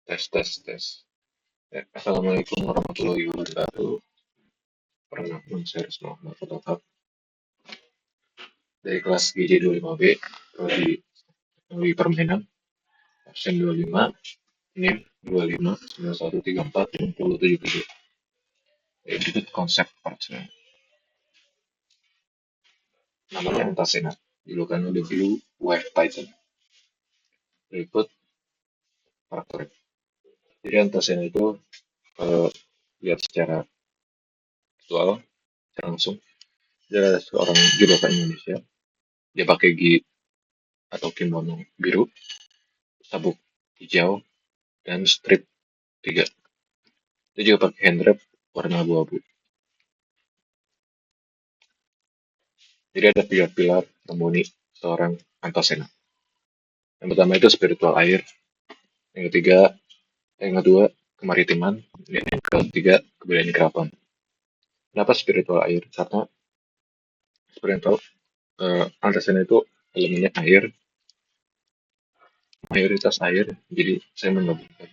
Tes, tes, tes. Assalamualaikum warahmatullahi wabarakatuh. Perkenalkan saya Risma Ahmad Fatahab dari kelas GJ 25B, prodi Teknologi Permainan, absen 25, NIM 25, 9134, 6077. Berikut konsep partsnya. Namanya Antasena, julukannya The Blue Wave Titan. Berikut karakter. Jadi Antasena itu lihat secara visual, secara langsung. Dia adalah seorang judoka Indonesia. Dia pakai gi atau kimono biru, sabuk hijau, dan strip 3. Dia juga pakai hand wrap warna abu-abu. Jadi ada tiga pilar harmoni seorang Antasena. Yang pertama itu spiritual air, yang ketiga, yang kedua kemaritiman, dan yang ketiga kebudayaan keraton. Kenapa spiritual air? Karena seperti yang tahu, Antasena itu elemennya air, mayoritas air, jadi saya menggabungkan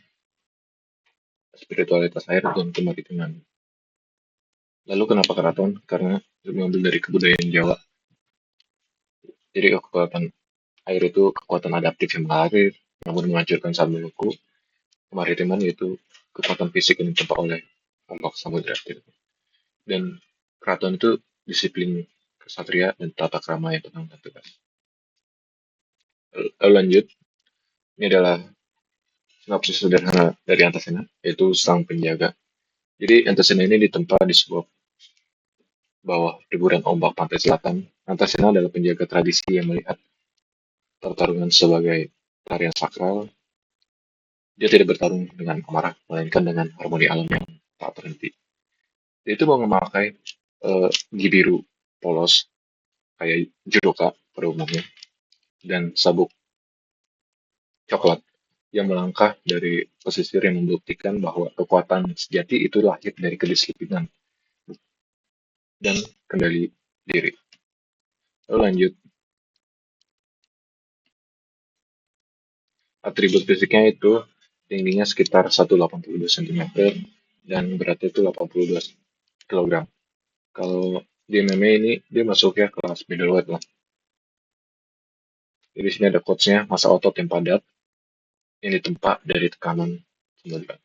spiritualitas air dan kemaritiman. Lalu kenapa keraton? Karena mengambil dari kebudayaan Jawa. Jadi kekuatan air itu kekuatan adaptif yang mengalir, namun menghancurkan saat meluku. Kemaritiman yaitu kekuatan fisik yang ditempa oleh ombak samudra. Gitu. Dan keraton itu disiplin kesatria dan tata krama yang tenang dan tegas. Lalu lanjut, ini adalah sinopsis sederhana dari Antasena, yaitu sang penjaga. Jadi Antasena ini ditempa di sebuah bawah deburan ombak pantai selatan. Antasena adalah penjaga tradisi yang melihat pertarungan sebagai tarian sakral. Dia tidak bertarung dengan amarah, melainkan dengan harmoni alam yang tak berhenti. Dia itu mau memakai gi biru polos kayak judoka pada umumnya dan sabuk coklat yang melangkah dari pesisir yang membuktikan bahwa kekuatan sejati itu lahir dari kedisiplinan dan kendali diri. Lalu lanjut, atribut fisiknya itu tingginya sekitar 182 cm dan beratnya itu 82 kg. Kalau di MMA ini dia masuknya kelas middleweight lah. Jadi di sini ada quotes-nya, masa otot yang padat yang ditempa dari tekanan semula.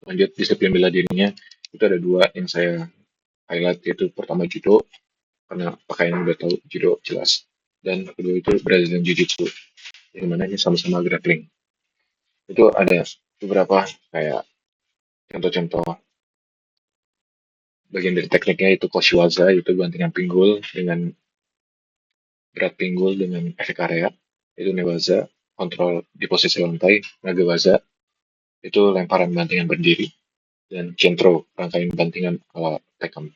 Lanjut disiplin bela dirinya, itu ada dua yang saya highlight, yaitu pertama judo, karena pakaian udah tahu judo jelas. Dan kedua itu Brazilian Jiu-Jitsu, yang mana ini sama-sama grappling. Itu ada beberapa kayak contoh-contoh bagian dari tekniknya itu Koshiwaza, itu bantingan pinggul dengan berat pinggul dengan efek area. Itu Newaza, kontrol di posisi lantai. Nagawaza, itu lemparan bantingan berdiri. Dan Centro, rangkaian bantingan ala Tekken.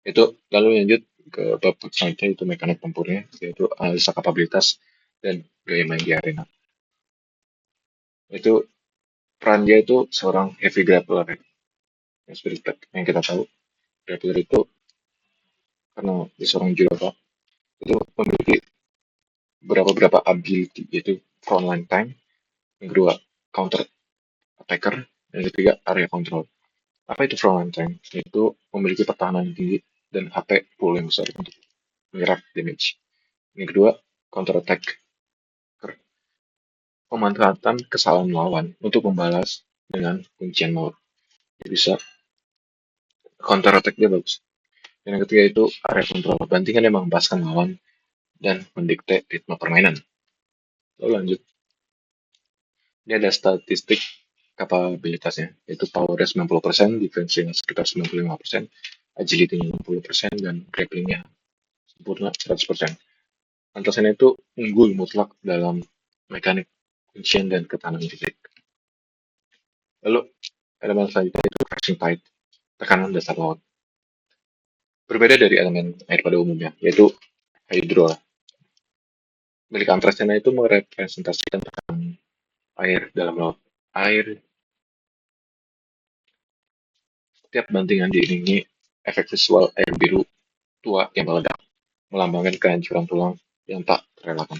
Itu lalu lanjut ke bab selanjutnya itu mekanik tempurnya, yaitu analisa kapabilitas dan gaya main di arena. Itu peran dia itu seorang heavy grappler ya. Yang seperti yang kita tahu, grappler itu karena dia seorang judoka itu memiliki beberapa ability, yaitu frontline time, yang kedua counter attacker, dan yang ketiga area control. Apa itu frontline time? Itu memiliki pertahanan yang tinggi dan HP full yang besar untuk menyerap damage. Yang kedua counter attack, pemanfaatan kesalahan lawan untuk membalas dengan kuncian maut. Dia bisa counter attack dia bagus. Dan yang ketiga itu area control. Bantingan yang membebaskan lawan dan mendikte ritme permainan. Lalu lanjut. Ini ada statistik kapabilitasnya, yaitu powernya 90%, defense-nya sekitar 95%, agility-nya 60%, dan grapplingnya sempurna 100%. Antasena itu unggul mutlak dalam mekanik kuncian dan ketahanan fisik. Lalu elemen selanjutnya itu crashing tide, tekanan dasar laut. Berbeda dari elemen air pada umumnya, yaitu hydro. Milik Antasena itu merepresentasikan tekanan air dalam laut. Air, setiap bantingan diiringi efek visual air biru tua yang meledak, melambangkan kehancuran tulang yang tak terelakkan.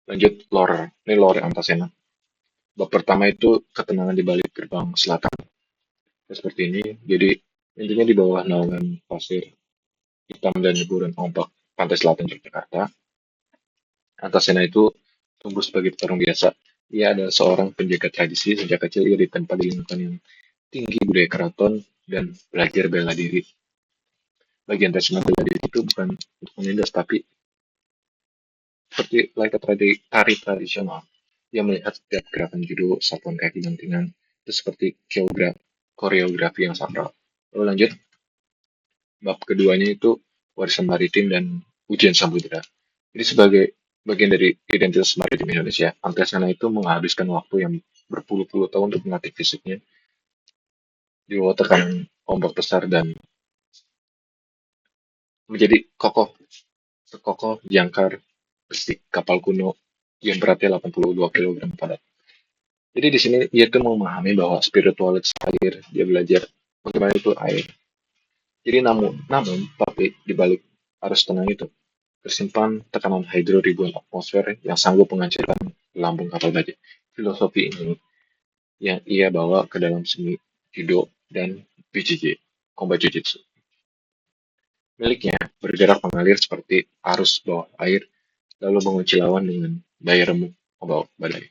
Lanjut lore, ini lore Antasena. Bab pertama itu ketenangan di balik gerbang selatan. Seperti ini, jadi intinya di bawah naungan pasir hitam dan hiburan ombak pantai selatan Yogyakarta, Antasena itu tumbuh sebagai petarung biasa. Ia adalah seorang penjaga tradisi. Sejak kecil ia ditempa di lingkungan yang tinggi budaya keraton dan belajar bela diri. Bagian Antasena bela diri itu bukan untuk menindas, tapi seperti like tari tradisional. Ia melihat setiap gerakan judo, satuan kaki dan tangan itu seperti koreografi yang sakral. Lalu lanjut, bab keduanya itu warisan maritim dan ujian samudera. Jadi sebagai bagian dari identitas maritim Indonesia, Antasana itu menghabiskan waktu yang berpuluh-puluh tahun untuk melatih fisiknya di bawah tekanan ombak besar dan menjadi sekokoh jangkar besi kapal kuno yang beratnya 82 kg padat. Jadi di sini dia tuh memahami bahwa spiritualitas air, dia belajar bagaimana itu air. Jadi namun tapi di balik arus tenang itu tersimpan tekanan hidro ribuan atmosfer yang sanggup menghancurkan lambung kapal baja. Filosofi ini yang ia bawa ke dalam seni judo dan BJJ, combat jujitsu. Miliknya bergerak mengalir seperti arus bawah air, lalu mengunci lawan dengan daya remuk bawah badai.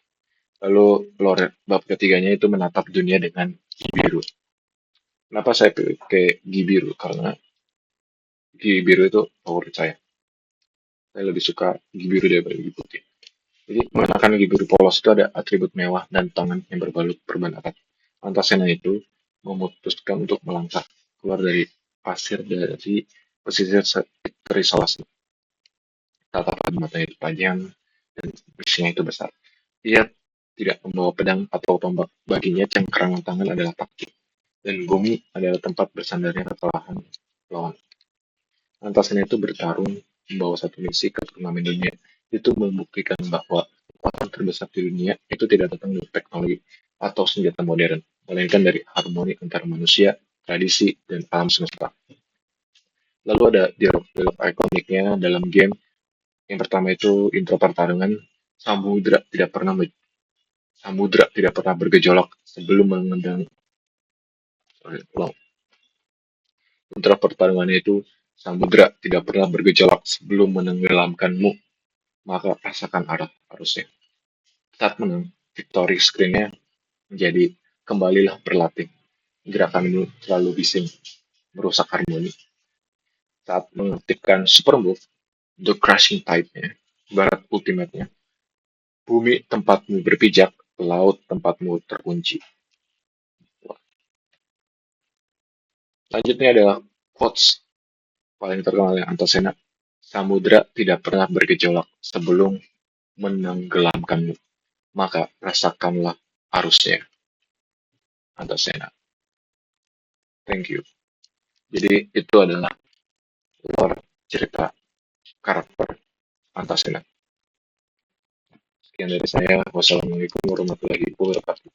Lalu lore bab ketiganya itu menatap dunia dengan Ki biru. Kenapa saya pakai Ki biru? Karena Ki biru itu favorit saya. Saya lebih suka Ki biru daripada Ki putih. Jadi mengenakan Ki biru polos itu ada atribut mewah dan tangan yang berbalut perban erat. Antasena itu memutuskan untuk melangkah keluar dari pasir dari pesisir terisolasi. Tatapan matanya itu tajam dan misinya itu besar. Ia tidak membawa pedang atau tombak. Baginya cengkraman tangan adalah taktik dan bumi adalah tempat bersandarnya kesalahan lawan. Antasena itu bertarung membawa satu misi ke turnamen dunia. Itu membuktikan bahwa kekuatan terbesar di dunia itu tidak datang dari teknologi atau senjata modern, melainkan dari harmoni antara manusia, tradisi, dan alam semesta. Lalu ada dialog ikoniknya dalam game. Yang pertama itu intro pertarungan. Samudra tidak pernah Samudra tidak pernah bergejolak sebelum mengendang. Intro pertarungannya itu Samudra tidak pernah bergejolak sebelum menenggelamkanmu, maka rasakan arusnya. Saat menang, victory screen-nya menjadi kembalilah berlatih. Gerakanmu terlalu bising, merusak harmoni. Saat mengaktifkan super move, the crushing tide-nya, barat ultimate-nya, bumi tempatmu berpijak, laut tempatmu terkunci. Selanjutnya adalah quotes paling terkenal yang Antasena. Samudra tidak pernah bergejolak sebelum menenggelamkanmu, maka rasakanlah arusnya. Antasena. Thank you. Jadi itu adalah lore cerita karakter Antasena. Sekian dari saya. Wassalamualaikum warahmatullahi wabarakatuh.